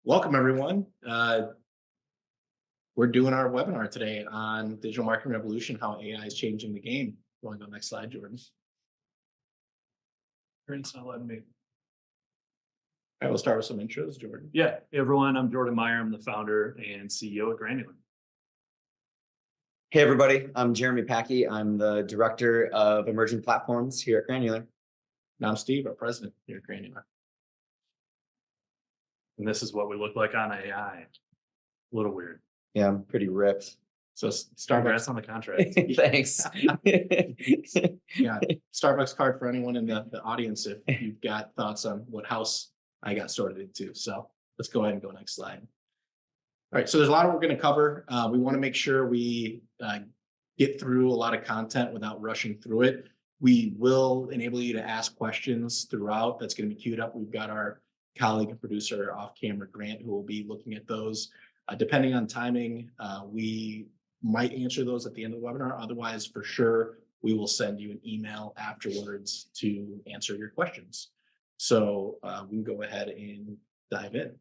Welcome, everyone. We're doing our webinar today on digital marketing revolution, how AI is changing the game. Going on next slide, Jordan. It's not letting me. I will start with some intros, Jordan. Yeah, hey everyone, I'm Jordan Meyer. I'm the founder and CEO at Granular. Hey everybody, I'm Jeremy Packey. I'm the Director of Emerging Platforms here at Granular. And I'm Steve, our president here at Granular. And this is what we look like on AI. A little weird. Yeah, I'm pretty ripped. So Congrats Starbucks, on the contract. Thanks. yeah, Starbucks card for anyone in the audience if you've got thoughts on what house I got sorted into. So let's go ahead and go next slide. All right, so there's a lot we're going to cover. We want to make sure we get through a lot of content without rushing through it. We will enable you to ask questions throughout. That's going to be queued up. We've got our colleague and producer off camera, Grant, who will be looking at those. Depending on timing, we might answer those at the end of the webinar. Otherwise, for sure, we will send you an email afterwards to answer your questions. So we can go ahead and dive in.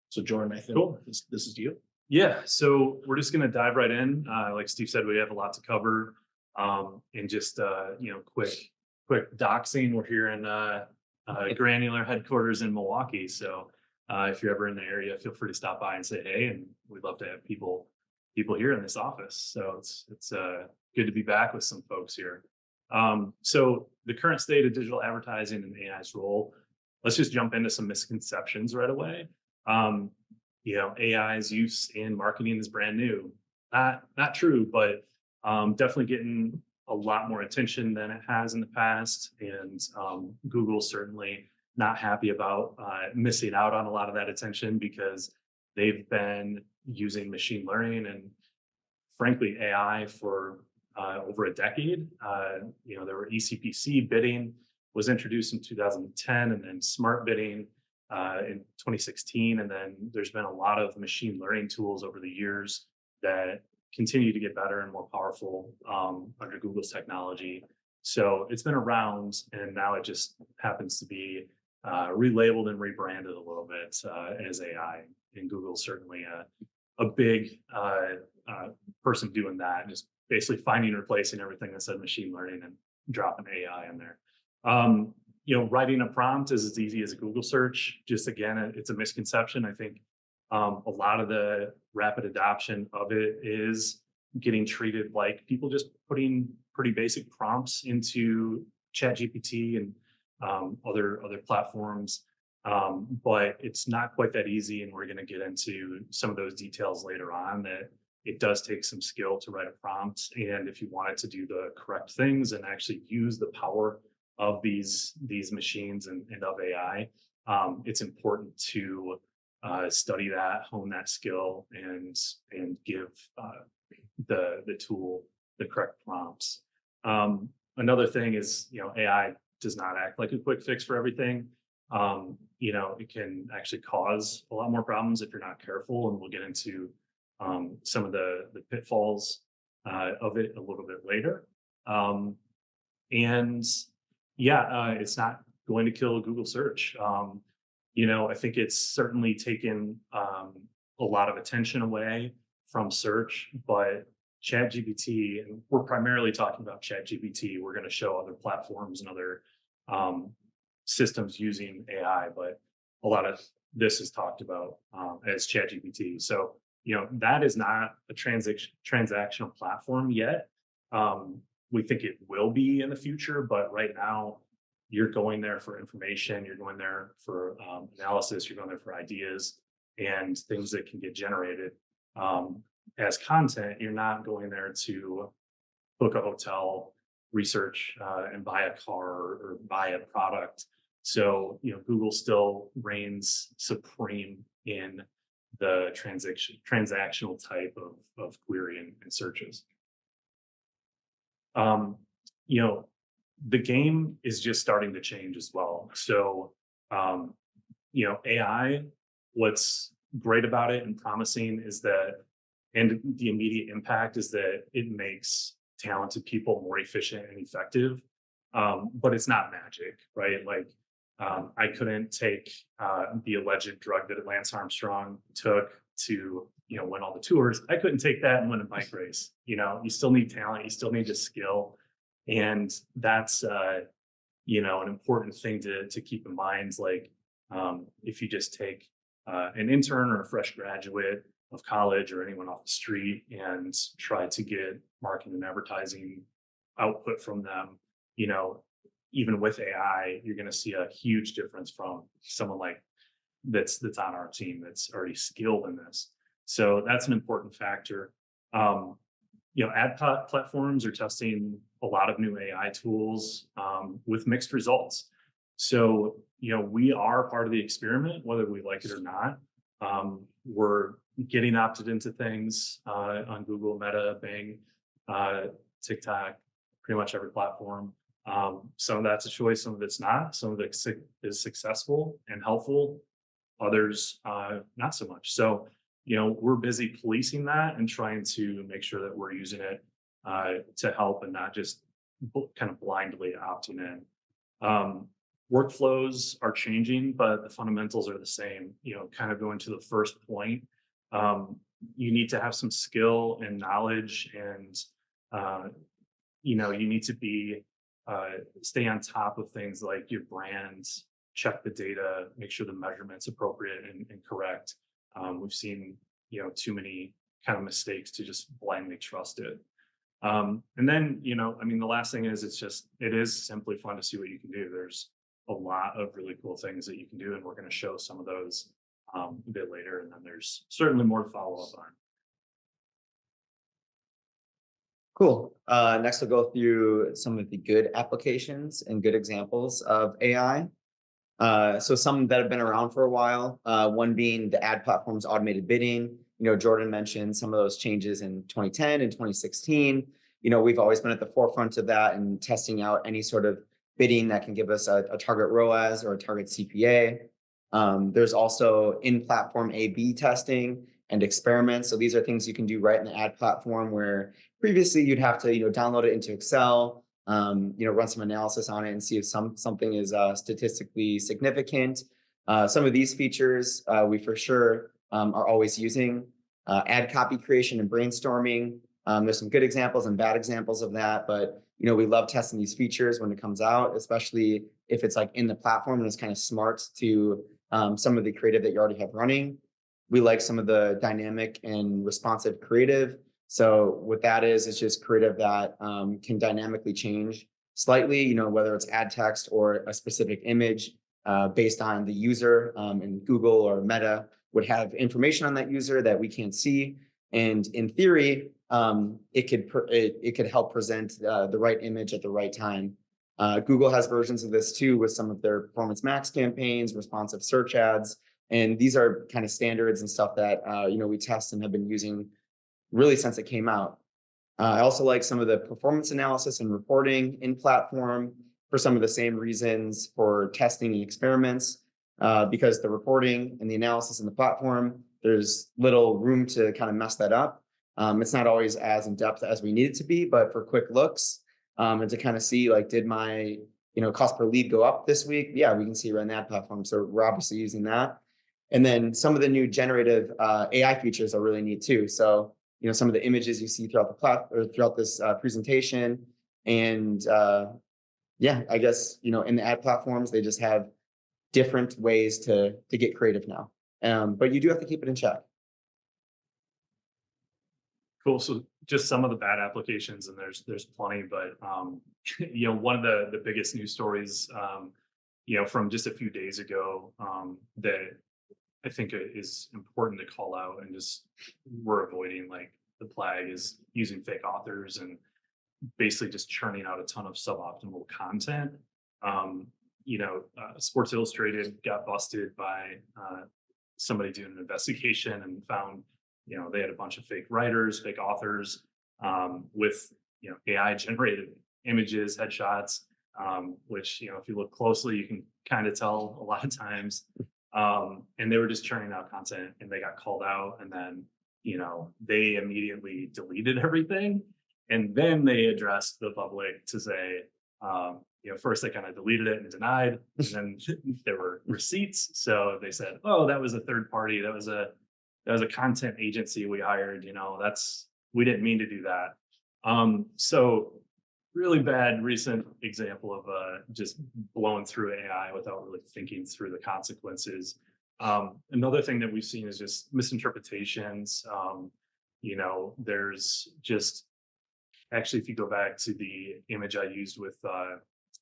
So Jordan, I think Cool. this is you. Yeah, so we're just going to dive right in. Like Steve said, we have a lot to cover. And just quick doxing. We're here in Granular headquarters in Milwaukee. So if you're ever in the area, feel free to stop by and say hey. And we'd love to have people here in this office. So it's good to be back with some folks here. So the current state of digital advertising and AI's role. Let's just jump into some misconceptions right away. AI's use in marketing is brand new. Not true, but definitely getting a lot more attention than it has in the past. And Google's certainly not happy about missing out on a lot of that attention because they've been using machine learning and frankly AI for over a decade. There were ECPC bidding was introduced in 2010 and then smart bidding in 2016. And then there's been a lot of machine learning tools over the years that continue to get better and more powerful under Google's technology. So it's been around, and now it just happens to be relabeled and rebranded a little bit as AI. And Google's certainly a big person doing that, just basically finding and replacing everything that said machine learning and dropping AI in there. Writing a prompt is as easy as a Google search. Just again, it's a misconception. I think a lot of the rapid adoption of it is getting treated like people just putting pretty basic prompts into ChatGPT and other platforms. But it's not quite that easy. And we're going to get into some of those details later on that it does take some skill to write a prompt. And if you wanted to do the correct things and actually use the power of these machines and of AI, it's important to study that, hone that skill, and give the tool the correct prompts. Another thing is, AI does not act like a quick fix for everything. It can actually cause a lot more problems if you're not careful, and we'll get into some of the pitfalls of it a little bit later. It's not going to kill Google search. I think it's certainly taken a lot of attention away from search, but ChatGPT, and we're primarily talking about ChatGPT. We're going to show other platforms and other systems using AI, but a lot of this is talked about as ChatGPT. So, that is not a transactional platform yet. We think it will be in the future, but right now you're going there for information, you're going there for analysis, you're going there for ideas and things that can get generated as content. You're not going there to book a hotel, research and buy a car or buy a product. So, Google still reigns supreme in the transactional type of query and searches. The game is just starting to change as well. So, AI, what's great about it and promising is that, and the immediate impact is that it makes talented people more efficient and effective. But it's not magic, right? Like I couldn't take the alleged drug that Lance Armstrong took to, win all the tours. I couldn't take that and win a bike race. You still need talent, you still need the skill. And that's, an important thing to keep in mind. Like, if you just take an intern or a fresh graduate of college or anyone off the street and try to get marketing and advertising output from them, even with AI, you're going to see a huge difference from someone like that's on our team that's already skilled in this. So that's an important factor. Platforms are testing a lot of new AI tools with mixed results. So, we are part of the experiment, whether we like it or not. We're getting opted into things on Google, Meta, Bing, TikTok, pretty much every platform. Some of that's a choice, some of it's not. Some of it is successful and helpful, others not so much. So, we're busy policing that and trying to make sure that we're using it to help and not just kind of blindly opting in. Workflows are changing, but the fundamentals are the same. Kind of going to the first point, you need to have some skill and knowledge, and you need to be stay on top of things like your brand, check the data, make sure the measurement's appropriate and correct. We've seen too many kind of mistakes to just blindly trust it. And then the last thing is it is simply fun to see what you can do. There's a lot of really cool things that you can do, and we're going to show some of those a bit later, and then there's certainly more to follow up on. Cool. Next, we'll go through some of the good applications and good examples of AI. So some that have been around for a while, one being the ad platform's automated bidding. Jordan mentioned some of those changes in 2010 and 2016. We've always been at the forefront of that and testing out any sort of bidding that can give us a target ROAS or a target CPA. There's also in-platform A/B testing and experiments. So these are things you can do right in the ad platform, where previously you'd have to download it into Excel, run some analysis on it and see if something is statistically significant. Some of these features we for sure are always using. Ad copy creation and brainstorming. There's some good examples and bad examples of that, but we love testing these features when it comes out, especially if it's like in the platform and it's kind of smart to some of the creative that you already have running. We like some of the dynamic and responsive creative. So what that is, it's just creative that can dynamically change slightly, whether it's ad text or a specific image based on the user, and Google or Meta would have information on that user that we can't see. And in theory, it could help present the right image at the right time. Google has versions of this too with some of their Performance Max campaigns, responsive search ads. And these are kind of standards and stuff that we test and have been using really since it came out. I also like some of the performance analysis and reporting in platform for some of the same reasons for testing and experiments, because the reporting and the analysis in the platform, there's little room to kind of mess that up. It's not always as in depth as we need it to be, but for quick looks and to kind of see like, did my cost per lead go up this week? Yeah, we can see right in that platform. So we're obviously using that. And then some of the new generative AI features are really neat too. So some of the images you see throughout throughout this presentation, and I guess in the ad platforms they just have different ways to get creative now, but you do have to keep it in check. Cool. So just some of the bad applications, and there's plenty, but one of the biggest news stories from just a few days ago that I think is important to call out, and just we're avoiding like the plague, is using fake authors and basically just churning out a ton of suboptimal content. Sports Illustrated got busted by somebody doing an investigation and found they had a bunch of fake writers, fake authors with AI generated images, headshots, which if you look closely you can kind of tell a lot of times. And they were just churning out content, and they got called out, and then they immediately deleted everything, and then they addressed the public to say, First they kind of deleted it and denied, and then there were receipts. So they said, oh, that was a third party. That was a content agency we hired. We didn't mean to do that. So really bad recent example of just blowing through AI without really thinking through the consequences. Another thing that we've seen is just misinterpretations. There's just actually, if you go back to the image I used with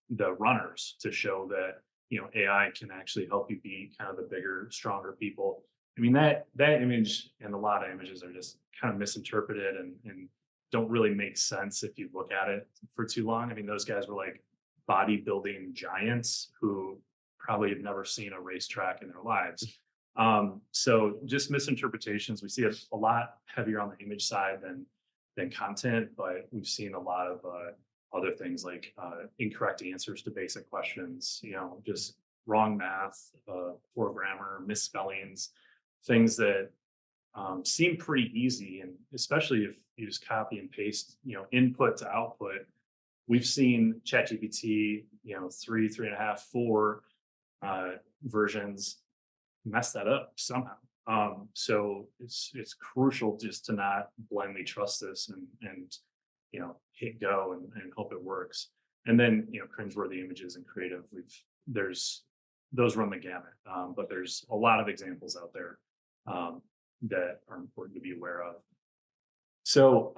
the runners to show that AI can actually help you be kind of the bigger, stronger people. I mean, that image and a lot of images are just kind of misinterpreted and don't really make sense if you look at it for too long. I mean, those guys were like bodybuilding giants who probably have never seen a racetrack in their lives. So just misinterpretations. We see it a lot heavier on the image side than content, but we've seen a lot of other things like incorrect answers to basic questions, just wrong math, poor grammar, misspellings, things that seem pretty easy. And especially if you just copy and paste, input to output. We've seen ChatGPT, 3.5, 4 versions mess that up somehow. So it's crucial just to not blindly trust this and hit go and hope it works. And then cringeworthy images and creative. There's those run the gamut, but there's a lot of examples out there that are important to be aware of. So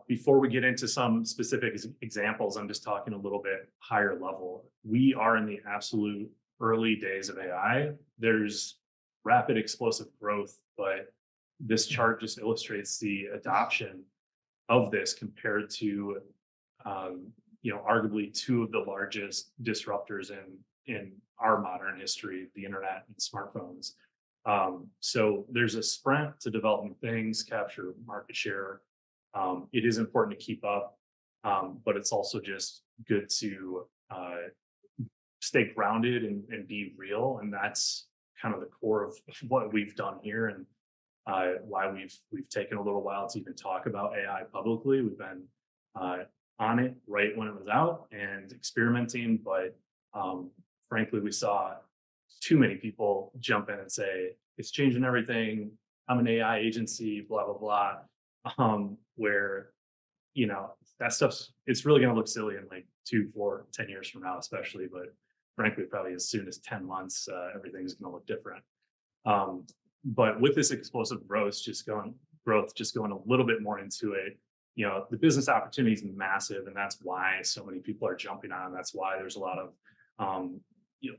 before we get into some specific examples, I'm just talking a little bit higher level. We are in the absolute early days of AI. There's rapid explosive growth, but this chart just illustrates the adoption of this compared to arguably two of the largest disruptors in our modern history, the internet and smartphones. So there's a sprint to develop new things, capture market share. It is important to keep up, but it's also just good to stay grounded and be real. And that's kind of the core of what we've done here and why we've taken a little while to even talk about AI publicly. We've been on it right when it was out and experimenting, but frankly, we saw too many people jump in and say, it's changing everything. I'm an AI agency, blah, blah, blah. Where, that it's really going to look silly in like 2, 4, 10 years from now, especially, but frankly, probably as soon as 10 months, everything's going to look different. But with this explosive growth, just going a little bit more into it, the business opportunity is massive, and that's why so many people are jumping on. That's why there's a lot of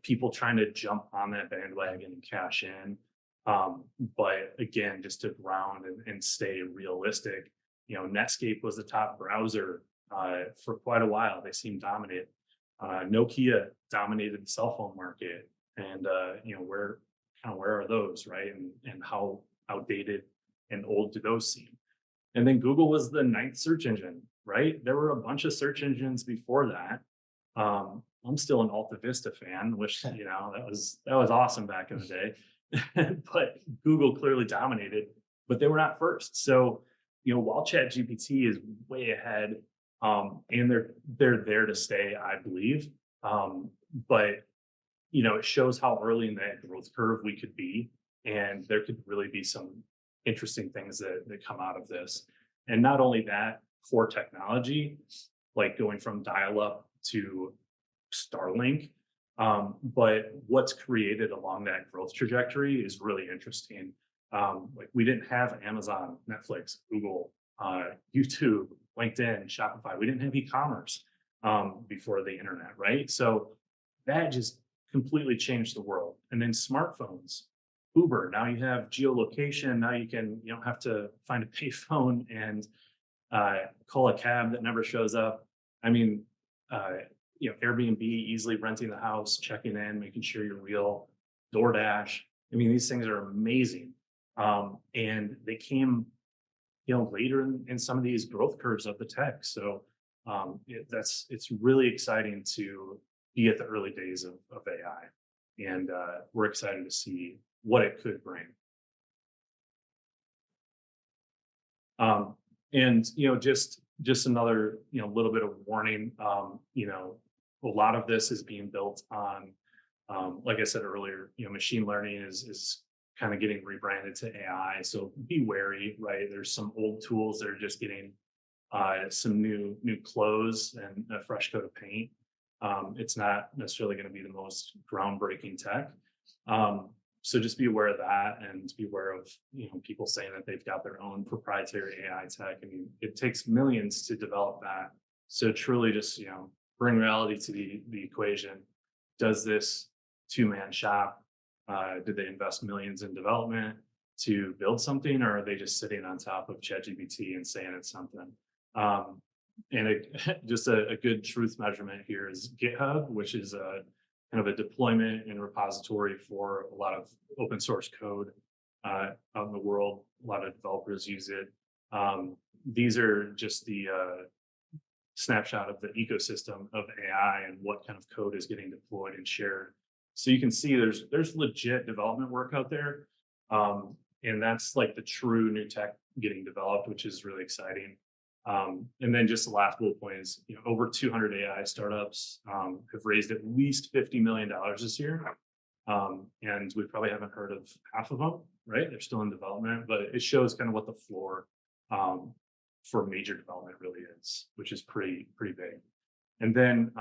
people trying to jump on that bandwagon and cash in. But again, just to ground and stay realistic, Netscape was the top browser for quite a while. They seemed dominant. Nokia dominated the cell phone market, and where are those, right? And how outdated and old do those seem? And then Google was the 9th search engine, right? There were a bunch of search engines before that. I'm still an Alta Vista fan, which that was awesome back in the day. But Google clearly dominated, but they were not first. So while ChatGPT is way ahead, and they're there to stay, I believe. But it shows how early in that growth curve we could be, and there could really be some interesting things that come out of this. And not only that, core technology, like going from dial-up to Starlink, but what's created along that growth trajectory is really interesting. Like we didn't have Amazon, Netflix, Google, YouTube, LinkedIn, Shopify. We didn't have e-commerce before the internet, right? So that just completely changed the world. And then smartphones, Uber. Now you have geolocation. Now you don't have to find a payphone and call a cab that never shows up. I mean, Airbnb, easily renting the house, checking in, making sure you're real. DoorDash. I mean, these things are amazing. And they came, later in some of these growth curves of the tech. So it's really exciting to be at the early days of AI. And we're excited to see what it could bring. And just just another, little bit of warning. A lot of this is being built on, like I said earlier, machine learning is kind of getting rebranded to AI. So be wary, right? There's some old tools that are just getting some new clothes and a fresh coat of paint. It's not necessarily going to be the most groundbreaking tech. So just be aware of that, and be aware of people saying that they've got their own proprietary AI tech. I mean, it takes millions to develop that. So truly, just bring reality to the equation. Does this two-man shop? Did they invest millions in development to build something, or are they just sitting on top of ChatGPT and saying it's something? Just a good truth measurement here is GitHub, which is a kind of a deployment and repository for a lot of open source code out in the world. A lot of developers use it. These are just the snapshot of the ecosystem of AI and what kind of code is getting deployed and shared. So you can see there's legit development work out there. And that's like the true new tech getting developed, which is really exciting. And then just the last bullet point is, over 200 AI startups have raised at least $50 million this year. And we probably haven't heard of half of them, right? They're still in development, but it shows kind of what the floor for major development really is, which is pretty big. And then,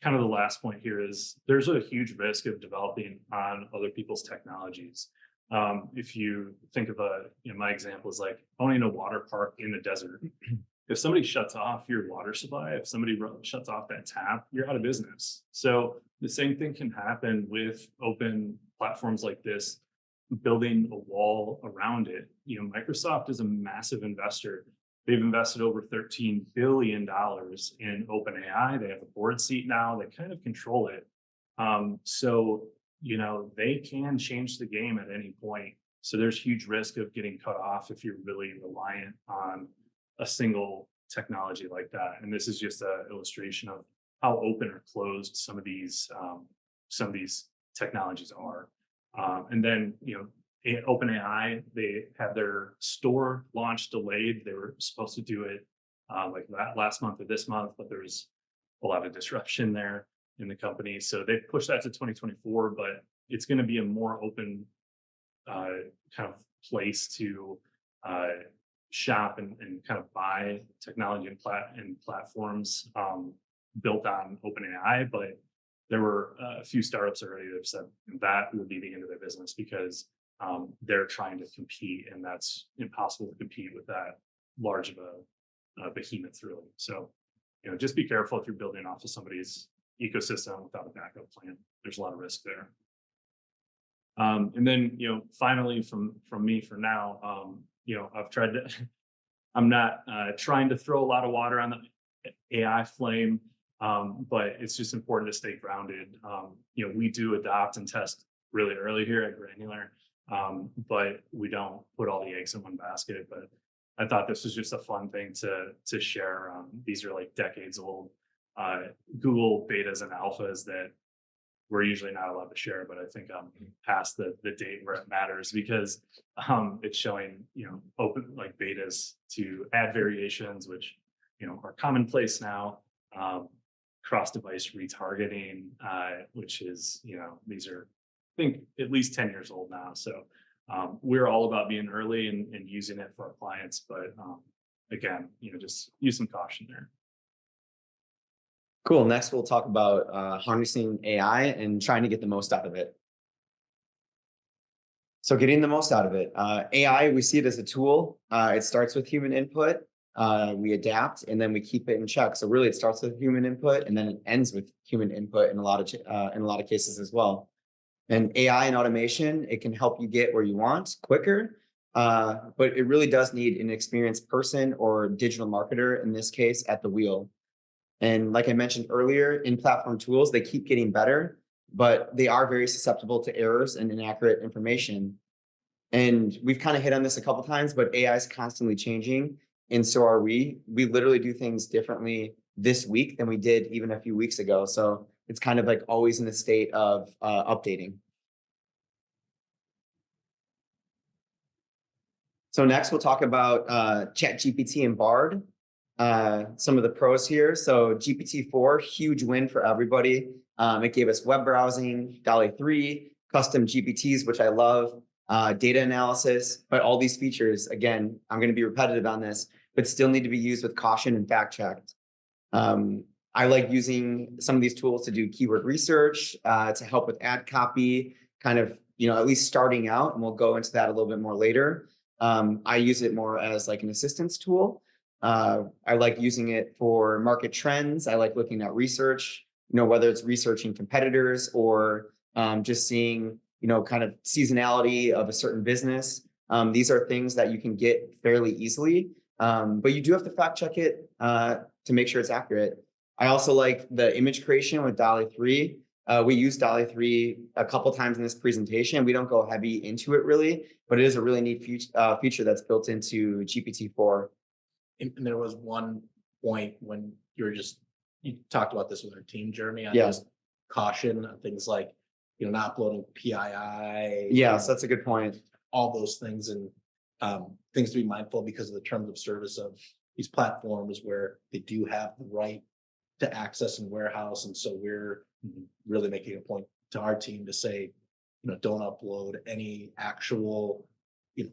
kind of the last point here is there's a huge risk of developing on other people's technologies. If you think of my example is like owning a water park in the desert. If somebody shuts off your water supply, if somebody shuts off that tap, you're out of business. So the same thing can happen with open platforms like this, building a wall around it. Microsoft is a massive investor. They've invested over $13 billion in OpenAI. They have a board seat now. They kind of control it. So they can change the game at any point. So there's huge risk of getting cut off if you're really reliant on a single technology like that. And this is just an illustration of how open or closed some of these technologies are. And then, OpenAI, they had their store launch delayed. They were supposed to do it like that last month or this month, but there's a lot of disruption there in the company. So they pushed that to 2024, but it's going to be a more open kind of place to shop and kind of buy technology and platforms built on OpenAI. But there were a few startups already that have said that will be the end of their business because they're trying to compete, and that's impossible to compete with that large of a behemoth, really. So, just be careful if you're building off of somebody's ecosystem without a backup plan. There's a lot of risk there. And then, finally from me for now, I've tried to, I'm not trying to throw a lot of water on the AI flame, but it's just important to stay grounded. We do adopt and test really early here at Granular, but we don't put all the eggs in one basket. But I thought this was just a fun thing to share. These are like decades old Google betas and alphas that we're usually not allowed to share, but I think I'm past the date where it matters because it's showing, open like betas to add variations, which, are commonplace now. Cross-device retargeting, which is, these are, I think, at least 10 years old now. So we're all about being early and using it for our clients. But again, just use some caution there. Cool. Next, we'll talk about harnessing AI and trying to get the most out of it. So getting the most out of it. AI, we see it as a tool. It starts with human input. We adapt, and then we keep it in check. So really, it starts with human input, and then it ends with human input in a lot of cases as well. And AI and automation, it can help you get where you want quicker, but it really does need an experienced person or digital marketer, in this case, at the wheel. And like I mentioned earlier, in platform tools, they keep getting better, but they are very susceptible to errors and inaccurate information. And we've kind of hit on this a couple of times, but AI is constantly changing. And so are we. We literally do things differently this week than we did even a few weeks ago. So it's kind of like always in a state of updating. So next we'll talk about ChatGPT and Bard. Some of the pros here. So GPT-4, huge win for everybody. It gave us web browsing, DALL-E 3, custom GPTs, which I love, data analysis, but all these features, again, I'm going to be repetitive on this, but still need to be used with caution and fact checked. I like using some of these tools to do keyword research, to help with ad copy, kind of, at least starting out, and we'll go into that a little bit more later. I use it more as like an assistance tool. I like using it for market trends. I like looking at research, whether it's researching competitors or just seeing, kind of seasonality of a certain business. These are things that you can get fairly easily, but you do have to fact check it to make sure it's accurate. I also like the image creation with DALL-E 3. We use DALL-E 3 a couple times in this presentation. We don't go heavy into it really, but it is a really neat feature that's built into GPT-4. And there was one point when you talked about this with our team, Jeremy, on Yeah. just caution on things like, not uploading PII. Yes, that's a good point. All those things, and things to be mindful because of the terms of service of these platforms where they do have the right to access and warehouse. And so we're really making a point to our team to say, don't upload any actual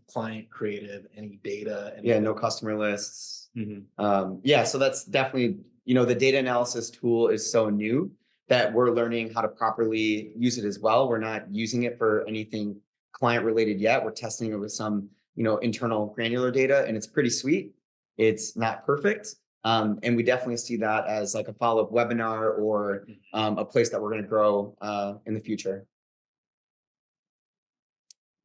client creative, any data. No customer lists. So that's definitely, the data analysis tool is so new that we're learning how to properly use it as well. We're not using it for anything client related yet. We're testing it with some, internal granular data, and it's pretty sweet. It's not perfect. And we definitely see that as like a follow-up webinar or a place that we're going to grow in the future.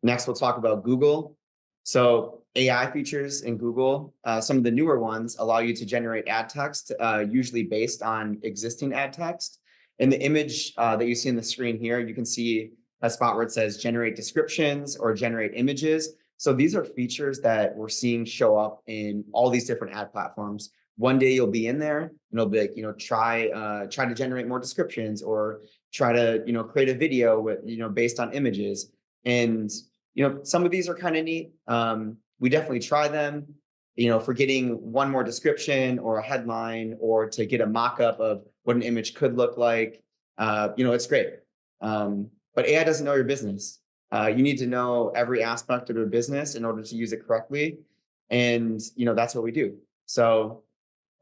Next, we'll talk about Google. So AI features in Google, some of the newer ones allow you to generate ad text, usually based on existing ad text. In the image that you see on the screen here, you can see a spot where it says generate descriptions or generate images. So these are features that we're seeing show up in all these different ad platforms. One day you'll be in there and it'll be like, try to generate more descriptions or try to, create a video with, based on images. And, some of these are kind of neat. We definitely try them, for getting one more description or a headline or to get a mock-up of what an image could look like. It's great. But AI doesn't know your business. You need to know every aspect of your business in order to use it correctly. And, that's what we do. So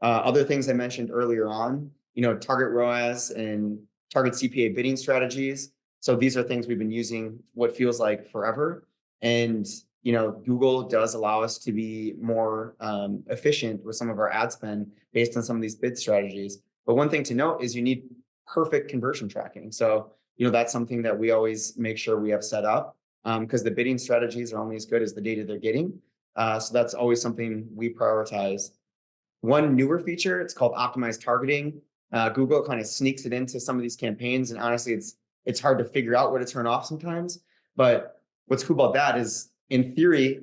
other things I mentioned earlier on, target ROAS and target CPA bidding strategies. So these are things we've been using what feels like forever. And, Google does allow us to be more efficient with some of our ad spend based on some of these bid strategies. But one thing to note is you need perfect conversion tracking. So, that's something that we always make sure we have set up because the bidding strategies are only as good as the data they're getting. So that's always something we prioritize. One newer feature, it's called optimized targeting. Google kind of sneaks it into some of these campaigns. And honestly, it's hard to figure out where to turn off sometimes. But what's cool about that is, in theory,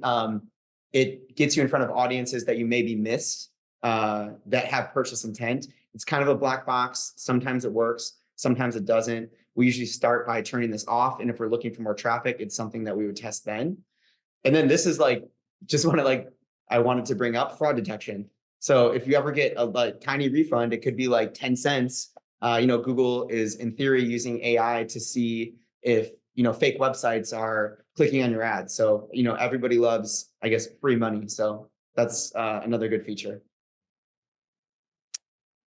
it gets you in front of audiences that you maybe missed that have purchase intent. It's kind of a black box. Sometimes it works, sometimes it doesn't. We usually start by turning this off. And if we're looking for more traffic, it's something that we would test then. And then this is I wanted to bring up fraud detection. So if you ever get a tiny refund, it could be like 10 cents. Google is in theory using AI to see if, fake websites are clicking on your ads. So, everybody loves, I guess, free money. So that's another good feature.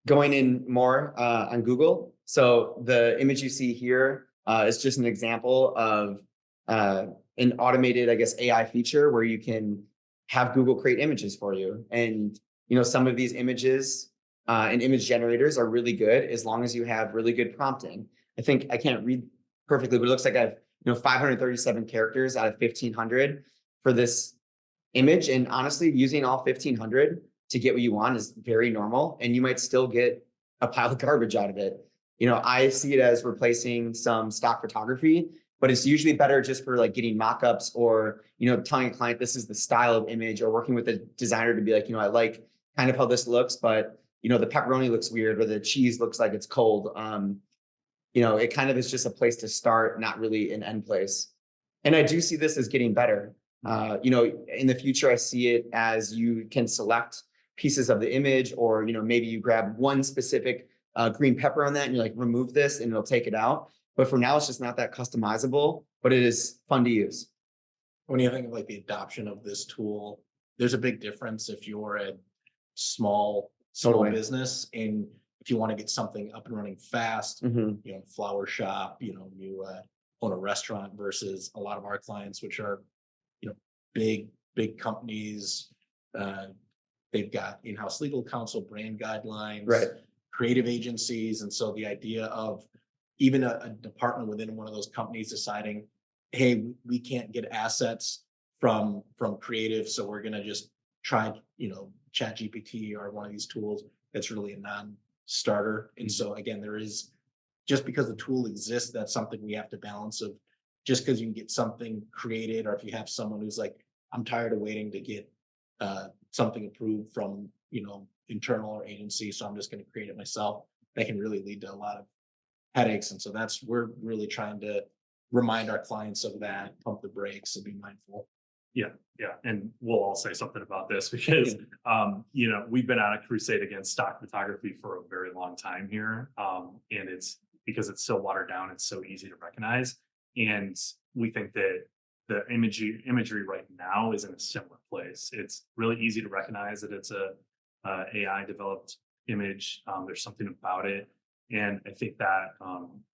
Going in more on Google. So the image you see here is just an example of an automated, I guess, AI feature where you can have Google create images for you. And, some of these images and image generators are really good as long as you have really good prompting. I think I can't read perfectly, but it looks like I have 537 characters out of 1,500 for this image. And honestly, using all 1,500 to get what you want is very normal. And you might still get a pile of garbage out of it. I see it as replacing some stock photography, but it's usually better just for like getting mock-ups or, telling a client this is the style of image, or working with a designer to be like, I like kind of how this looks, but the pepperoni looks weird or the cheese looks like it's cold. It kind of is just a place to start, not really an end place. And I do see this as getting better. In the future, I see it as you can select pieces of the image, or, maybe you grab one specific green pepper on that and you're like, remove this and it'll take it out. But for now, it's just not that customizable, but it is fun to use. When you think of like the adoption of this tool, there's a big difference if you're a small Totally. business and if you want to get something up and running fast, Mhm. flower shop, you own a restaurant versus a lot of our clients, which are, big companies. They've got in-house legal counsel, brand guidelines, Right. creative agencies. And so the idea of even a department within one of those companies deciding, hey, we can't get assets from creative, so we're going to just try, chat GPT or one of these tools, that's really a non-starter. And so again, there is, just because the tool exists, that's something we have to balance. Of just because you can get something created, or if you have someone who's like, I'm tired of waiting to get something approved from internal or agency, so I'm just going to create it myself, that can really lead to a lot of headaches. And so we're really trying to remind our clients of that, pump the brakes and be mindful. Yeah, yeah, and we'll all say something about this because we've been on a crusade against stock photography for a very long time here, and it's because it's so watered down, it's so easy to recognize, and we think that the imagery right now is in a similar place. It's really easy to recognize that it's a AI developed image. There's something about it, and I think that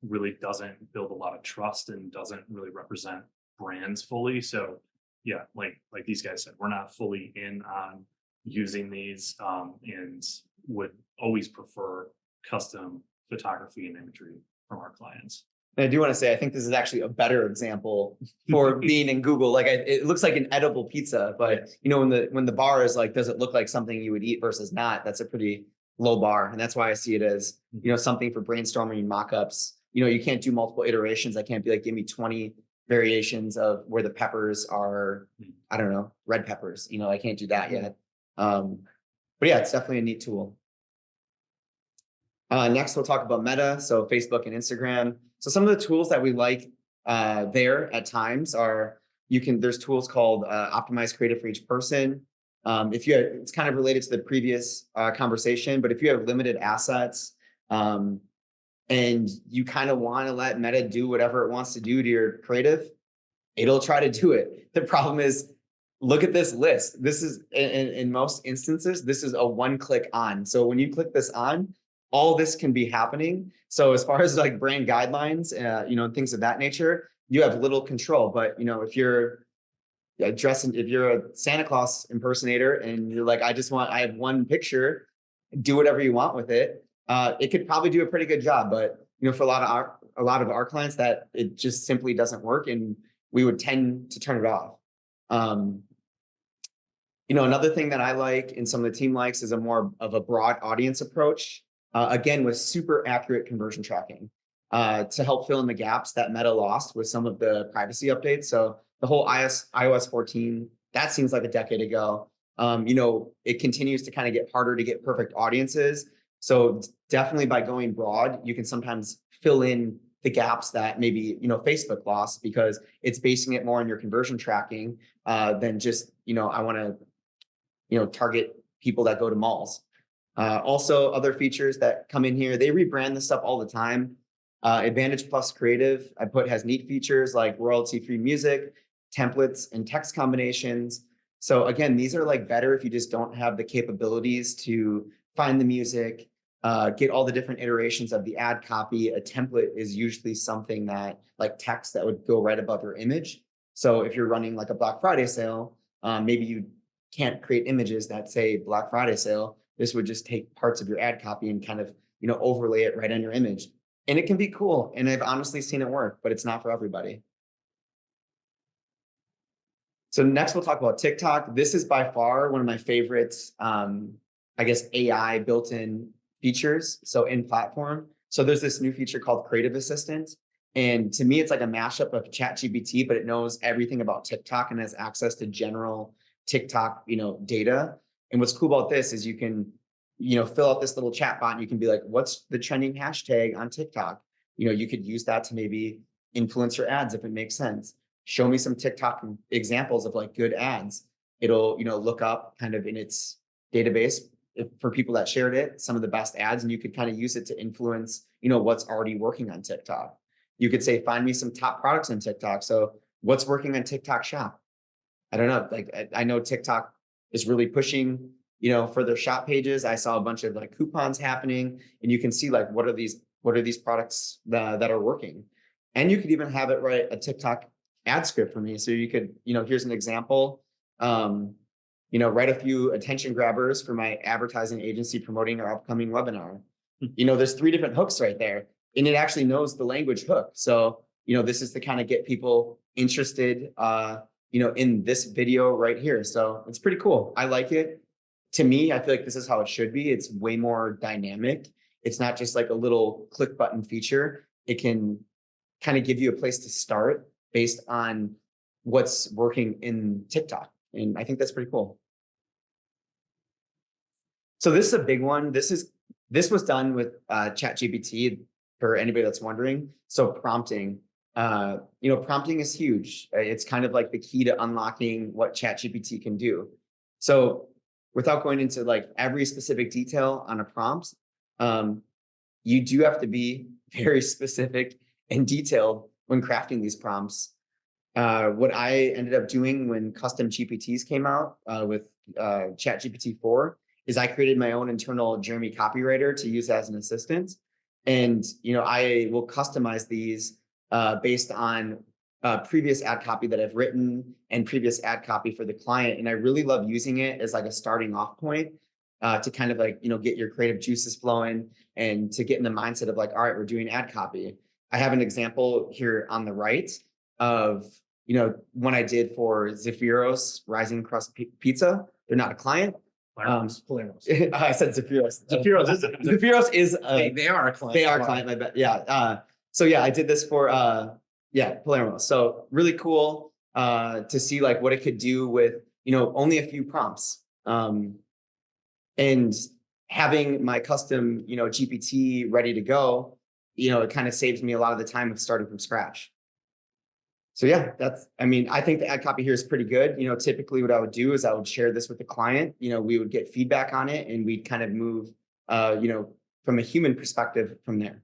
really doesn't build a lot of trust and doesn't really represent brands fully. So yeah, like these guys said, we're not fully in on using these, and would always prefer custom photography and imagery from our clients. And I do want to say, I think this is actually a better example for being in Google. Like, it looks like an edible pizza, but when the bar is like, does it look like something you would eat versus not? That's a pretty low bar, and that's why I see it as something for brainstorming mock-ups. You can't do multiple iterations. I can't be like, give me 20 variations of where the peppers are, I don't know, red peppers. I can't do that yet. But yeah, it's definitely a neat tool. Next, we'll talk about Meta, so Facebook and Instagram. So some of the tools that we like there at times are, there's tools called Optimize Creative for Each Person. It's kind of related to the previous conversation, but if you have limited assets and you kind of want to let Meta do whatever it wants to do to your creative, it'll try to do it. The problem is, look at this list. This is, in most instances, this is a one-click on. So when you click this on, all this can be happening. So as far as like brand guidelines, things of that nature, you have little control. But if you're if you're a Santa Claus impersonator and you're like, I have one picture, do whatever you want with it. It could probably do a pretty good job, but for a lot of our clients, that it just simply doesn't work, and we would tend to turn it off. Another thing that I like and some of the team likes is a more of a broad audience approach. Again, with super accurate conversion tracking to help fill in the gaps that Meta lost with some of the privacy updates. So the whole iOS 14, that seems like a decade ago. It continues to kind of get harder to get perfect audiences. So definitely by going broad, you can sometimes fill in the gaps that maybe Facebook lost, because it's basing it more on your conversion tracking than just I want to target people that go to malls. Also, other features that come in here, they rebrand this stuff all the time. Advantage Plus Creative, has neat features like royalty-free music, templates, and text combinations. So again, these are like better if you just don't have the capabilities to find the music, get all the different iterations of the ad copy. A template is usually something that, like text, that would go right above your image. So if you're running like a Black Friday sale, maybe you can't create images that say Black Friday sale. This would just take parts of your ad copy and kind of, overlay it right on your image. And it can be cool. And I've honestly seen it work, but it's not for everybody. So next we'll talk about TikTok. This is by far one of my favorites, AI built-in features. So in platform. So there's this new feature called Creative Assistant. And to me, it's like a mashup of ChatGPT, but it knows everything about TikTok and has access to general TikTok, data. And what's cool about this is you can, fill out this little chat bot and you can be like, what's the trending hashtag on TikTok? You could use that to maybe influence your ads if it makes sense. show me some TikTok examples of like good ads. It'll, look up kind of in its database for people that shared it, some of the best ads, and you could kind of use it to influence, what's already working on TikTok. You could say, find me some top products on TikTok. So what's working on TikTok Shop? I don't know. Like, I know TikTok is really pushing, for their shop pages. I saw a bunch of like coupons happening, and you can see like, what are these products that are working? And you could even have it write a TikTok ad script for me. So you could, here's an example. Write a few attention grabbers for my advertising agency promoting our upcoming webinar. There's 3 different hooks right there, and it actually knows the language hook. So, this is to kind of get people interested, in this video right here. So it's pretty cool. I like it. To me, I feel like this is how it should be. It's way more dynamic. It's not just like a little click button feature. It can kind of give you a place to start based on what's working in TikTok. And I think that's pretty cool. So this is a big one. This was done with ChatGPT, for anybody that's wondering. So prompting, prompting is huge. It's kind of like the key to unlocking what ChatGPT can do. So without going into like every specific detail on a prompt, you do have to be very specific and detailed when crafting these prompts. What I ended up doing when custom GPTs came out with ChatGPT 4 is I created my own internal Jeremy copywriter to use as an assistant. And, I will customize these based on previous ad copy that I've written and previous ad copy for the client. And I really love using it as like a starting off point to kind of like, get your creative juices flowing and to get in the mindset of like, all right, we're doing ad copy. I have an example here on the right of, when I did for Zaffiro's Rising Crust Pizza. They're not a client. Palermo's. I said Zaffiro's. Zaffiro's is They are a client. They are a client, I bet. Yeah. So yeah, I did this for Palermo. So really cool to see like what it could do with, only a few prompts. And having my custom, GPT ready to go, it kind of saves me a lot of the time of starting from scratch. So yeah, I think the ad copy here is pretty good. Typically what I would do is I would share this with the client, we would get feedback on it and we'd kind of move, from a human perspective from there.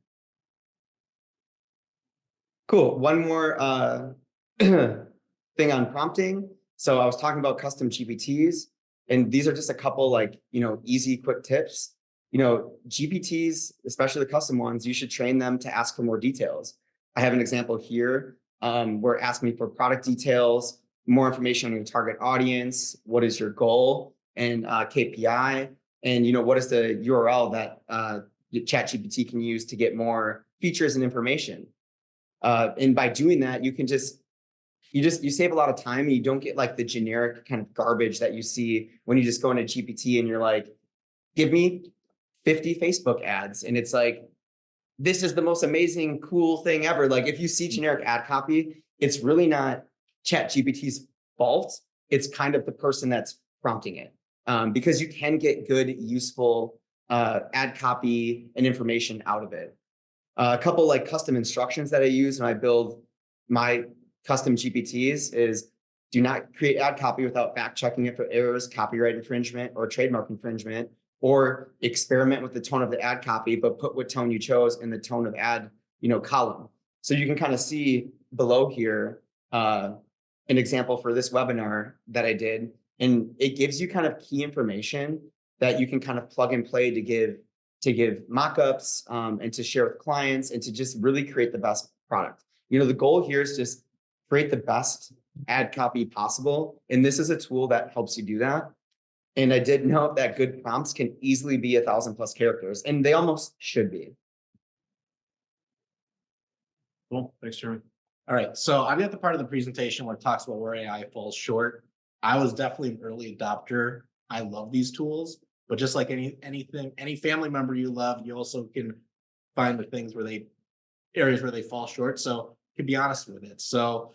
Cool. One more thing on prompting. So I was talking about custom GPTs, and these are just a couple like, easy, quick tips. GPTs, especially the custom ones, you should train them to ask for more details. I have an example here where it asked me for product details, more information on your target audience, what is your goal and KPI, and what is the URL that ChatGPT can use to get more features and information. And by doing that, you can you save a lot of time, and you don't get like the generic kind of garbage that you see when you just go into GPT and you're like, give me 50 Facebook ads. And it's like, this is the most amazing, cool thing ever. Like if you see generic ad copy, it's really not ChatGPT's fault. It's kind of the person that's prompting it, because you can get good, useful ad copy and information out of it. A couple like custom instructions that I use when I build my custom GPTs is do not create ad copy without fact checking it for errors, copyright infringement, or trademark infringement, or experiment with the tone of the ad copy, but put what tone you chose in the tone of ad, column. So you can kind of see below here an example for this webinar that I did, and it gives you kind of key information that you can kind of plug and play to give mock-ups and to share with clients and to just really create the best product. The goal here is just create the best ad copy possible. And this is a tool that helps you do that. And I did note that good prompts can easily be 1,000+ characters, and they almost should be. Cool. Thanks, Jeremy. All right. So I'm at the part of the presentation where it talks about where AI falls short. I was definitely an early adopter. I love these tools, but just like any family member you love, you also can find the things areas where they fall short. So you can be honest with it. So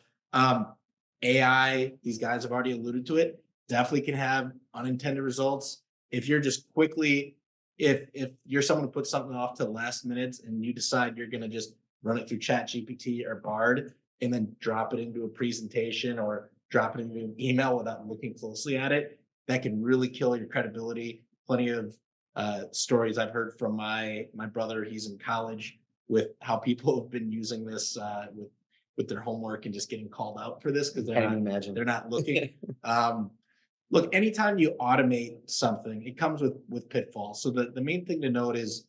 AI, these guys have already alluded to it, definitely can have unintended results. If you're just quickly, if you're someone who puts something off to the last minute and you decide you're going to just run it through Chat GPT or Bard, and then drop it into a presentation or drop it into an email without looking closely at it, that can really kill your credibility. Plenty of stories I've heard from my brother. He's in college, with how people have been using this with their homework and just getting called out for this because they're not looking. Look, anytime you automate something, it comes with pitfalls. So the main thing to note is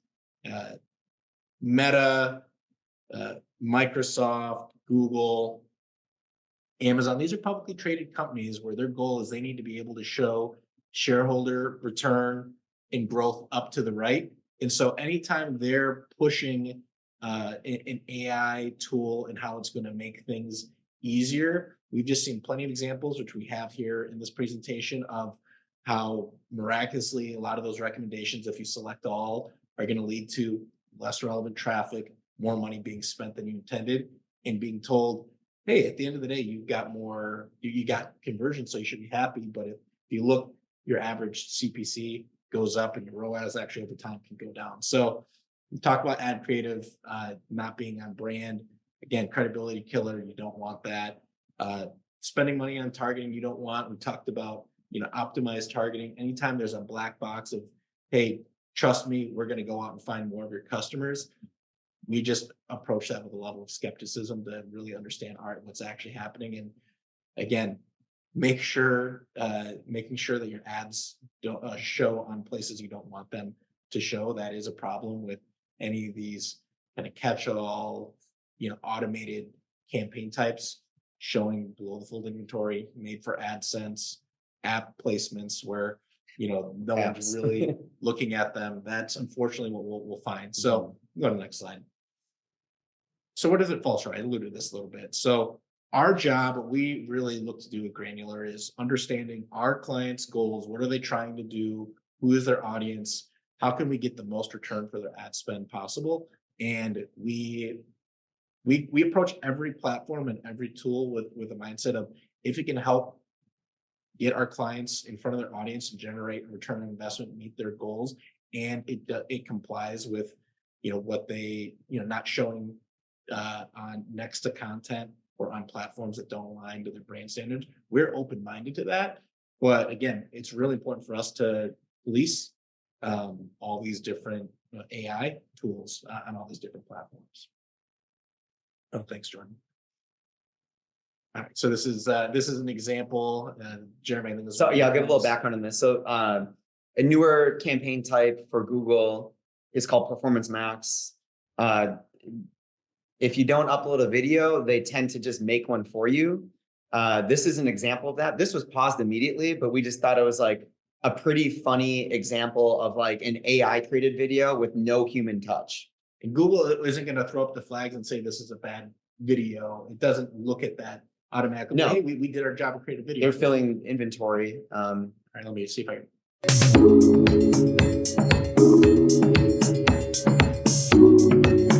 Meta, Microsoft, Google, Amazon. These are publicly traded companies where their goal is they need to be able to show shareholder return and growth up to the right. And so anytime they're pushing an AI tool and how it's going to make things easier, we've just seen plenty of examples, which we have here in this presentation, of how miraculously a lot of those recommendations, if you select all, are going to lead to less relevant traffic, more money being spent than you intended, and being told, hey, at the end of the day, you got conversion, so you should be happy. But if you look, your average CPC goes up and your ROAS actually over time can go down. So we talk about ad creative not being on brand. Again, credibility killer, you don't want that. Spending money on targeting, you don't want. We talked about, optimized targeting. Anytime there's a black box of, hey, trust me, we're going to go out and find more of your customers, we just approach that with a level of skepticism to really understand, all right, what's actually happening. And again, making sure that your ads don't show on places you don't want them to show. That is a problem with any of these kind of catch-all, automated campaign types showing below the fold inventory, made for AdSense, app placements where no one's really looking at them. That's unfortunately what we'll find. So go to the next slide. So where does it fall short? I alluded to this a little bit. So our job, what we really look to do at Granular, is understanding our clients' goals. What are they trying to do? Who is their audience? How can we get the most return for their ad spend possible? And we approach every platform and every tool with a mindset of, if it can help get our clients in front of their audience and generate a return on investment, meet their goals, and it complies with what they not showing on next to content or on platforms that don't align to their brand standards. We're open-minded to that, but again, it's really important for us to police all these different AI tools on all these different platforms. Oh, thanks, Jordan. All right, so this is an example. Jeremy, I think this. So yeah, I'll give a little background on this. So a newer campaign type for Google is called Performance Max. If you don't upload a video, they tend to just make one for you. This is an example of that. This was paused immediately, but we just thought it was like a pretty funny example of like an AI created video with no human touch. And Google isn't going to throw up the flags and say this is a bad video. It doesn't look at that automatically. No. Hey, we did our job of creating a video. They're filling inventory. All right, let me see if I can.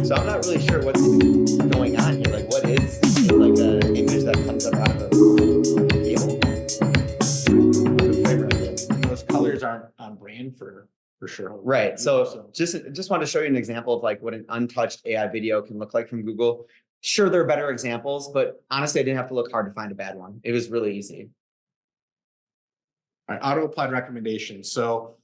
So I'm not really sure what's going on here. Like, what is like an image that comes up out of a table? Those colors aren't on brand for sure. Right. So just want to show you an example of like what an untouched AI video can look like from Google. Sure, there are better examples, but honestly, I didn't have to look hard to find a bad one. It was really easy. All right, auto applied recommendations. So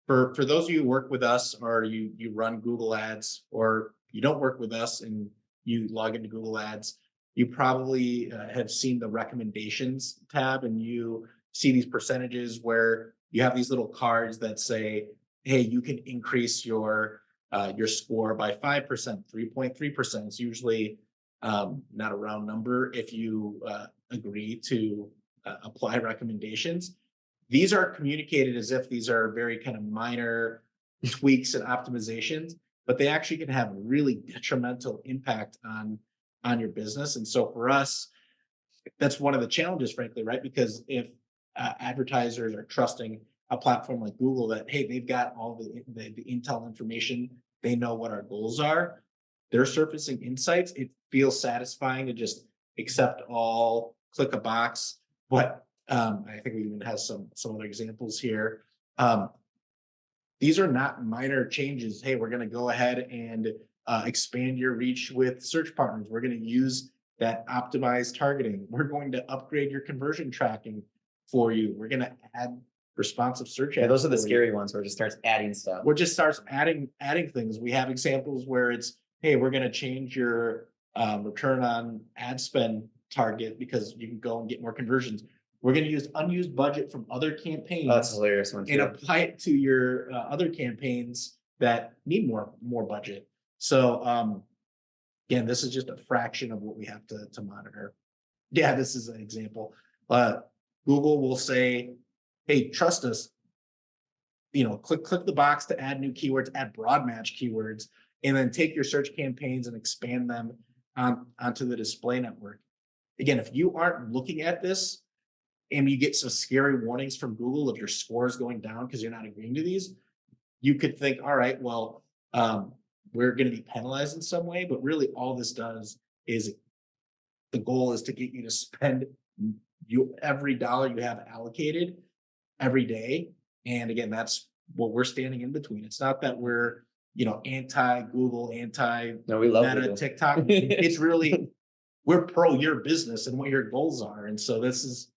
for those of you who work with us, or you run Google Ads, or you don't work with us and you log into Google Ads, you probably have seen the recommendations tab, and you see these percentages where you have these little cards that say, hey, you can increase your score by 5%, 3.3%. It's usually not a round number if you agree to apply recommendations. These are communicated as if these are very kind of minor tweaks and optimizations, but they actually can have really detrimental impact on your business. And so for us, that's one of the challenges, frankly, right? Because if advertisers are trusting a platform like Google that, hey, they've got all the intel information, they know what our goals are, they're surfacing insights, it feels satisfying to just accept all, click a box. But I think we even have some other examples here. These are not minor changes. Hey, we're going to go ahead and expand your reach with search partners. We're going to use that optimize targeting. We're going to upgrade your conversion tracking for you. We're going to add responsive search. Yeah, those are the ads for you. scary ones where it just starts adding stuff. Or just starts adding things. We have examples where it's, hey, we're going to change your return on ad spend target because you can go and get more conversions. We're going to use unused budget from other campaigns. That's a hilarious one And too. apply it to your other campaigns that need more budget. So again, this is just a fraction of what we have to monitor. Yeah, this is an example. Google will say, hey, trust us. Click the box to add new keywords, add broad match keywords, and then take your search campaigns and expand them onto the display network. Again, if you aren't looking at this and you get some scary warnings from Google of your scores going down because you're not agreeing to these, you could think, all right, well, we're going to be penalized in some way. But really all this does is the goal is to get you to spend every dollar you have allocated every day. And again, that's what we're standing in between. It's not that we're, anti-Google, No, we love Meta, Google. TikTok. It's really, we're pro your business and what your goals are. And so this is,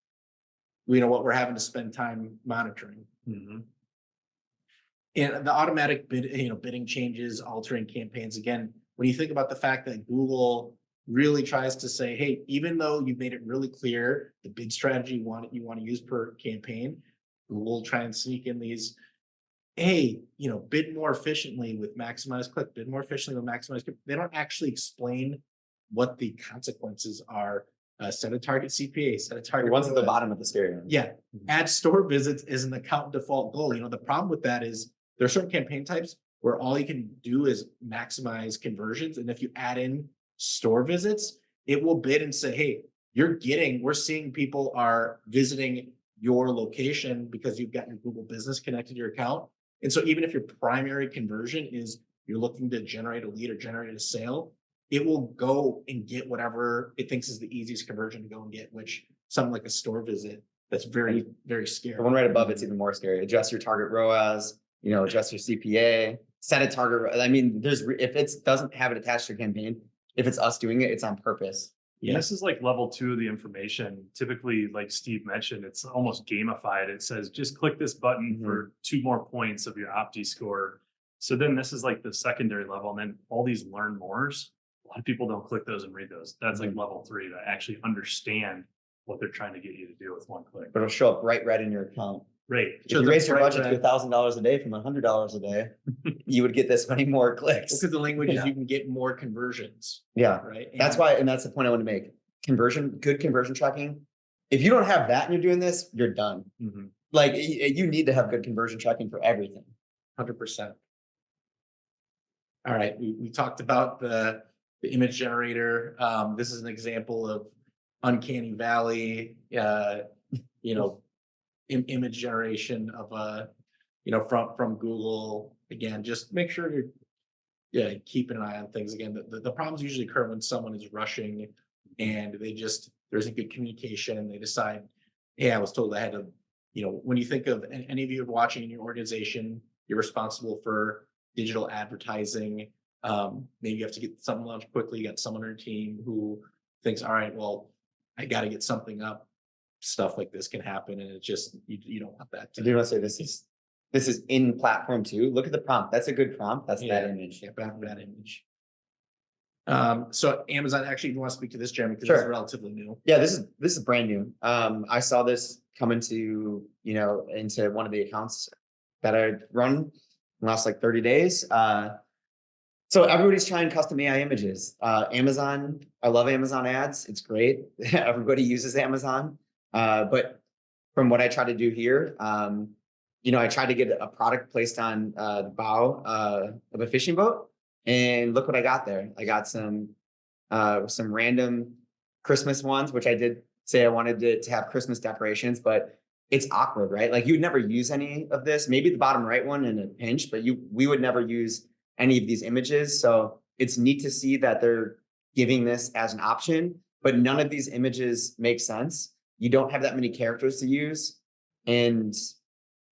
what we're having to spend time monitoring. Mm-hmm. And the automatic bidding changes, altering campaigns. Again, when you think about the fact that Google really tries to say, hey, even though you've made it really clear the bid strategy you want to use per campaign, Google will try and sneak in these, hey, bid more efficiently with maximize click, bid more efficiently with maximize click. They don't actually explain what the consequences are. Set a target CPA, set a target. The ones at the bottom of the scary ones. Yeah. Add store visits is an account default goal. The problem with that is there are certain campaign types where all you can do is maximize conversions. And if you add in store visits, it will bid and say, hey, we're seeing people are visiting your location because you've got your Google business connected to your account. And so even if your primary conversion is you're looking to generate a lead or generate a sale, it will go and get whatever it thinks is the easiest conversion to go and get, which something like a store visit, that's very, very scary. The one right above it's even more scary. Adjust your target ROAS, adjust your CPA, set a target. I mean, if it doesn't have it attached to your campaign, if it's us doing it, it's on purpose. Yeah. This is like level 2 of the information. Typically, like Steve mentioned, it's almost gamified. It says, just click this button for 2 more points of your Opti score. So then this is like the secondary level. And then all these learn mores, a lot of people don't click those and read those. That's like level 3 to actually understand what they're trying to get you to do with one click. But it'll show up bright red in your account. Right. If you raise your budget to $1,000 a day from $100 a day, you would get this many more clicks. Because the language is you can get more conversions. Yeah. Right. That's why, and that's the point I want to make. Good conversion tracking. If you don't have that and you're doing this, you're done. Like you need to have good conversion tracking for everything. 100%. All right. We talked about the image generator. This is an example of uncanny valley, image generation of from Google. Again, just make sure you're keeping an eye on things. Again, the problems usually occur when someone is rushing and there isn't good communication and they decide, hey, I was told I had to, when you think of any of you watching in your organization, you're responsible for digital advertising. Maybe you have to get something launched quickly. You got someone on your team who thinks, all right, well, I got to get something up. Stuff like this can happen, and it's just you don't want that. I do want to say this is in platform too. Look at the prompt. That's a good prompt. That's that image. Yeah, bad image. So Amazon, actually, you want to speak to this, Jeremy, because it's relatively new. Yeah, this is brand new. I saw this come into one of the accounts that I run in the last like 30 days. So everybody's trying custom AI images. Amazon, I love Amazon ads. It's great. Everybody uses Amazon. But from what I try to do here, I tried to get a product placed on the bow of a fishing boat, and look what I got there. I got some random Christmas ones, which I did say I wanted to have Christmas decorations, but it's awkward, right? Like you would never use any of this. Maybe the bottom right one in a pinch, but we would never use any of these images. So it's neat to see that they're giving this as an option, but none of these images make sense. You don't have that many characters to use. And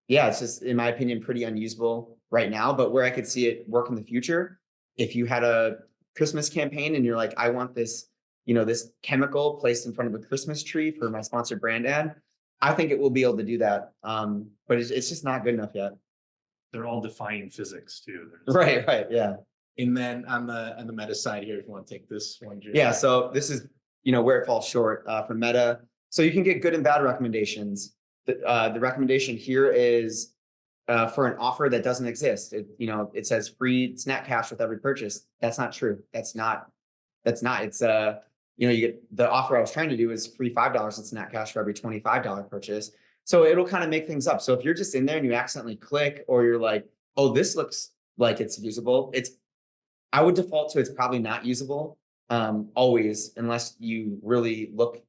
yeah, it's just, in my opinion, pretty unusable right now, but where I could see it work in the future, if you had a Christmas campaign and you're like, I want this, this chemical placed in front of a Christmas tree for my sponsored brand ad. I think it will be able to do that. But it's just not good enough yet. They're all defying physics too. Right. Yeah. And then on the Meta side here, if you want to take this one, Drew. Yeah. So this is, where it falls short for Meta. So you can get good and bad recommendations. The recommendation here is for an offer that doesn't exist. It says free Snap Cash with every purchase. That's not true. That's not. It's you get the offer I was trying to do is free $5 in Snap Cash for every $25 purchase. So it'll kind of make things up. So if you're just in there and you accidentally click, or you're like, oh, this looks like it's usable, I would default to it's probably not usable always, unless you really look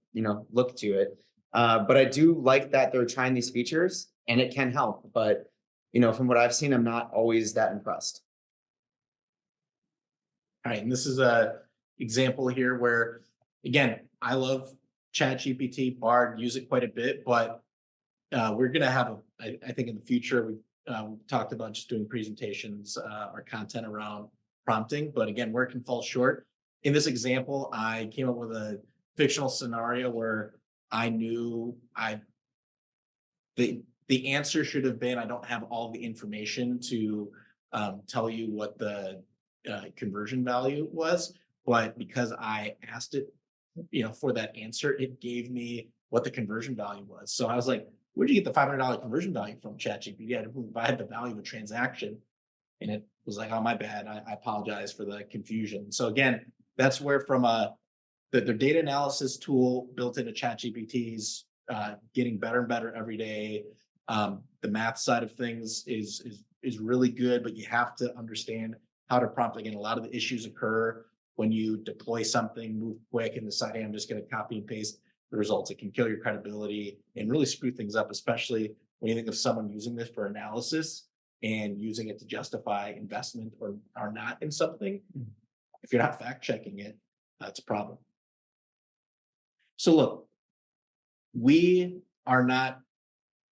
to it. But I do like that they're trying these features, and it can help. But from what I've seen, I'm not always that impressed. All right, and this is a example here where, again, I love ChatGPT, Bard, use it quite a bit, but we're going to have, I think in the future, we talked about just doing presentations or content around prompting, but again, where it can fall short. In this example, I came up with a fictional scenario where I knew the answer should have been, I don't have all the information to tell you what the conversion value was, but because I asked it, for that answer, it gave me what the conversion value was. So I was like, where'd you get the $500 conversion value from ChatGPT? I had to provide the value of a transaction. And it was like, oh, my bad. I apologize for the confusion. So again, that's where from the data analysis tool built into ChatGPT's getting better and better every day. The math side of things is really good, but you have to understand how to prompt. Again, a lot of the issues occur when you deploy something, move quick, and decide, hey, I'm just going to copy and paste the results. It can kill your credibility and really screw things up, especially when you think of someone using this for analysis and using it to justify investment or not in something. If you're not fact checking it, that's a problem. So look, we are not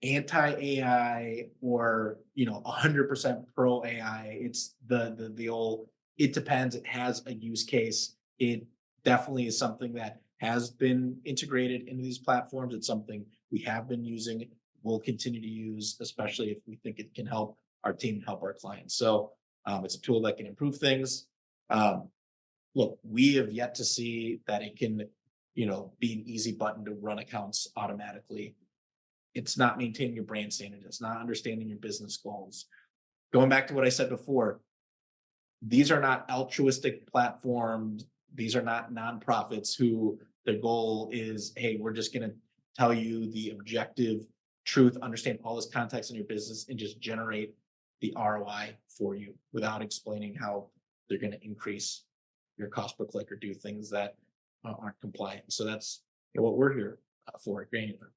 anti-AI or 100% pro AI. It's the old, it depends. It has a use case. It definitely is something that has been integrated into these platforms. It's something we have been using, we'll continue to use, especially if we think it can help our team, help our clients. So it's a tool that can improve things. Look, we have yet to see that it can be an easy button to run accounts automatically. It's not maintaining your brand standard. It's not understanding your business goals. Going back to what I said before, these are not altruistic platforms. These are not nonprofits who their goal is, hey, we're just going to tell you the objective truth, understand all this context in your business, and just generate the ROI for you without explaining how they're going to increase your cost per click or do things that aren't compliant. So that's what we're here for at Granular.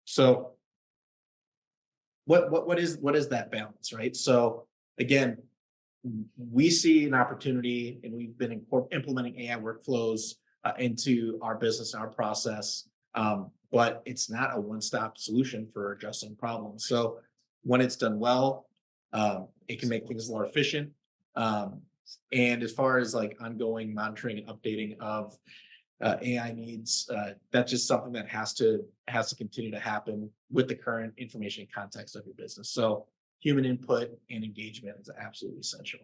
So what is that balance, right? So again, we see an opportunity, and we've been implementing AI workflows into our business and our process, but it's not a one-stop solution for addressing problems. So when it's done well, it can make things more efficient. And as far as like ongoing monitoring and updating of AI needs, that's just something that has to continue to happen with the current information and context of your business. So human input and engagement is absolutely essential.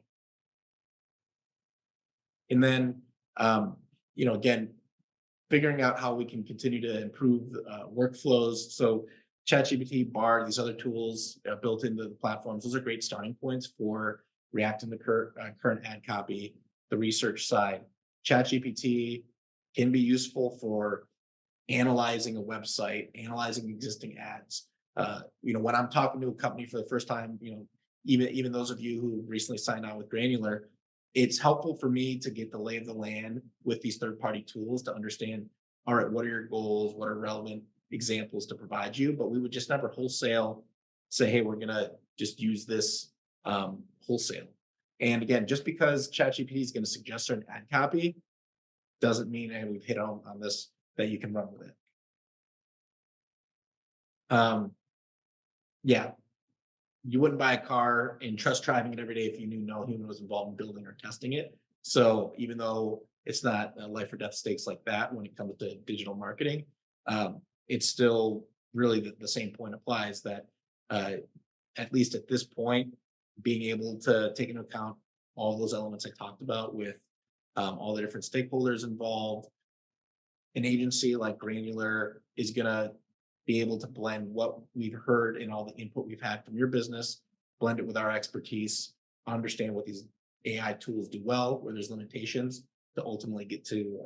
And then, again, figuring out how we can continue to improve workflows. So ChatGPT, Bard, these other tools built into the platforms, those are great starting points for reacting to current ad copy, the research side. ChatGPT can be useful for analyzing a website, analyzing existing ads. When I'm talking to a company for the first time, even those of you who recently signed on with Granular, it's helpful for me to get the lay of the land with these third-party tools to understand, all right, what are your goals? What are relevant examples to provide you? But we would just never wholesale say, hey, we're going to just use this wholesale. And again, just because ChatGPT is going to suggest certain ad copy doesn't mean, hey, we've hit on this, that you can run with it. You wouldn't buy a car and trust driving it every day if you knew no human was involved in building or testing it. So even though it's not life or death stakes like that when it comes to digital marketing, it's still really the same point applies that at least at this point, being able to take into account all those elements I talked about with all the different stakeholders involved, an agency like Granular is going to be able to blend what we've heard and all the input we've had from your business, blend it with our expertise, understand what these AI tools do well, where there's limitations, to ultimately get to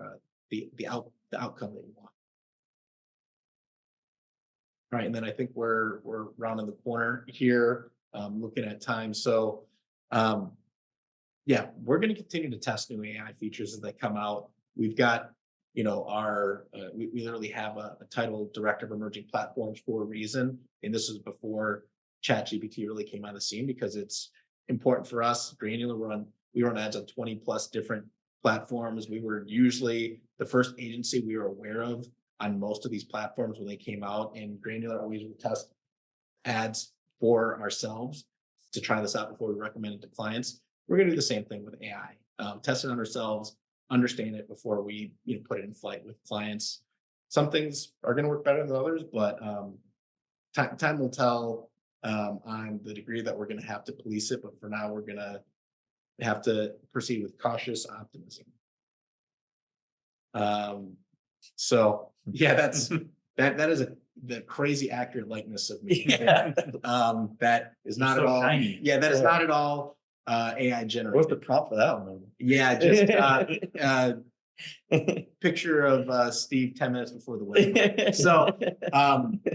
the outcome that you want. All right, and then I think we're rounding the corner here, looking at time. So, yeah, we're going to continue to test new AI features as they come out. We've got, our we literally have a title Director of Emerging Platforms for a reason, and this is before ChatGPT really came on the scene because it's important for us. Granular we run ads on 20 plus different platforms. We were usually the first agency we were aware of on most of these platforms when they came out, and Granular always would test ads for ourselves to try this out before we recommend it to clients. We're going to do the same thing with AI. Test it on ourselves, understand it before we put it in flight with clients. Some things are going to work better than others, but time will tell on the degree that we're going to have to police it. But for now, we're going to have to proceed with cautious optimism. So yeah, that is the crazy accurate likeness of me. Yeah. That is not so at all. shiny. Yeah, that is not at all AI generated. What's the prompt for that one? Yeah, just picture of Steve 10 minutes before the wedding. So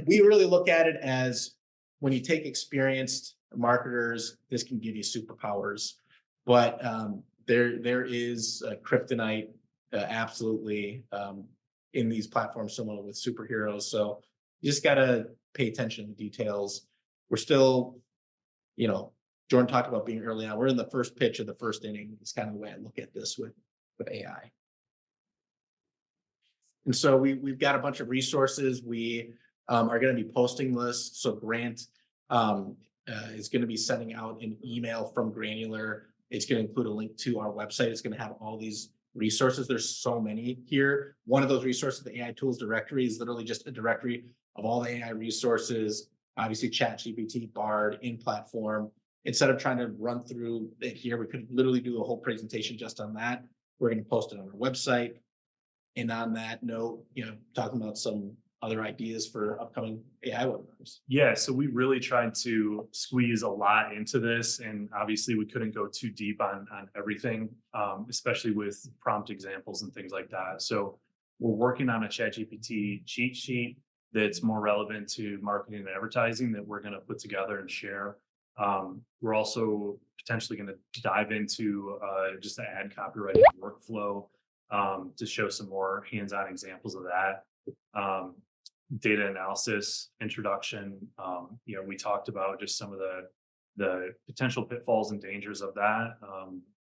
we really look at it as when you take experienced marketers, this can give you superpowers. But there is kryptonite absolutely in these platforms, similar with superheroes. So you just got to pay attention to the details. We're still, Jordan talked about being early on. We're in the first pitch of the first inning. It's kind of the way I look at this with AI. And so we've got a bunch of resources. We are going to be posting this. So Grant is going to be sending out an email from Granular. It's going to include a link to our website. It's going to have all these resources. There's so many here. One of those resources, the AI tools directory, is literally just a directory of all the AI resources, obviously ChatGPT, Bard, in-platform. Instead of trying to run through it here, we could literally do a whole presentation just on that. We're going to post it on our website. And on that note, talking about some other ideas for upcoming AI webinars. Yeah, so we really tried to squeeze a lot into this, and obviously we couldn't go too deep on everything, especially with prompt examples and things like that. So we're working on a ChatGPT cheat sheet that's more relevant to marketing and advertising that we're going to put together and share. We're also potentially going to dive into just the ad copywriting workflow to show some more hands-on examples of that. Data analysis introduction. We talked about just some of the potential pitfalls and dangers of that,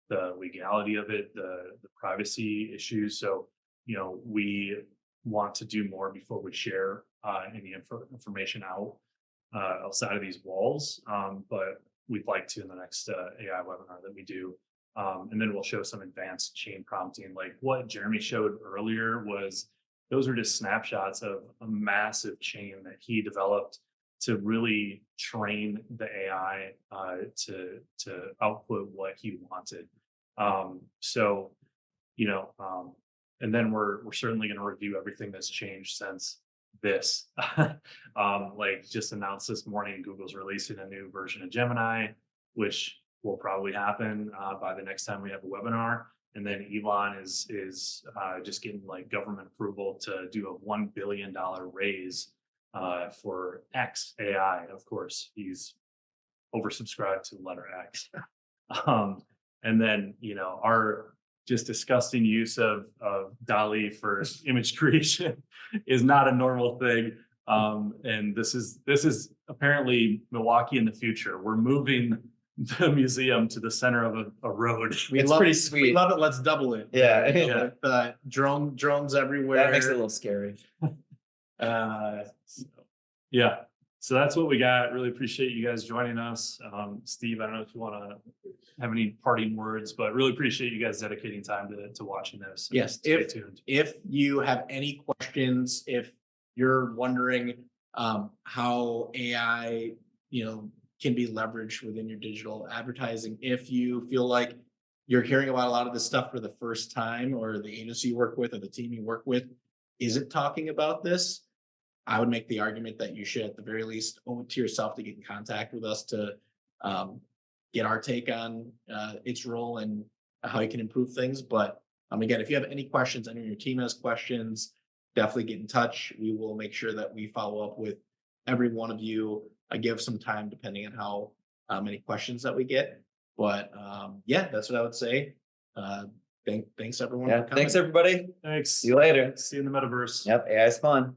the legality of it, the privacy issues. So, we want to do more before we share any information outside of these walls. But we'd like to in the next AI webinar that we do. And then we'll show some advanced chain prompting. Like what Jeremy showed earlier those are just snapshots of a massive chain that he developed to really train the AI to output what he wanted. And then we're certainly going to review everything that's changed since this. Like just announced this morning, Google's releasing a new version of Gemini, which will probably happen by the next time we have a webinar. And then Elon is just getting like government approval to do a $1 billion raise for X AI. Of course, he's oversubscribed to letter X. And then, our just disgusting use of DALL-E for image creation is not a normal thing. And this is apparently Milwaukee in the future. We're moving the museum to the center of a road. It's pretty sweet. We love it. Let's double it. Yeah. With, drones everywhere. That makes it a little scary. Yeah. So that's what we got. Really appreciate you guys joining us. Steve, I don't know if you want to have any parting words, but really appreciate you guys dedicating time to watching this. Yes, Stay tuned. if you have any questions, if you're wondering how AI, can be leveraged within your digital advertising, if you feel like you're hearing about a lot of this stuff for the first time, or the agency you work with or the team you work with isn't talking about this, I would make the argument that you should at the very least owe it to yourself to get in contact with us to get our take on its role and how you can improve things. But again, if you have any questions, any of your team has questions, definitely get in touch. We will make sure that we follow up with every one of you. I give some time depending on how many questions that we get. But yeah, that's what I would say. Thanks everyone. Yeah, for coming. thanks everybody. Thanks. See you later. See you in the metaverse. Yep, AI is fun.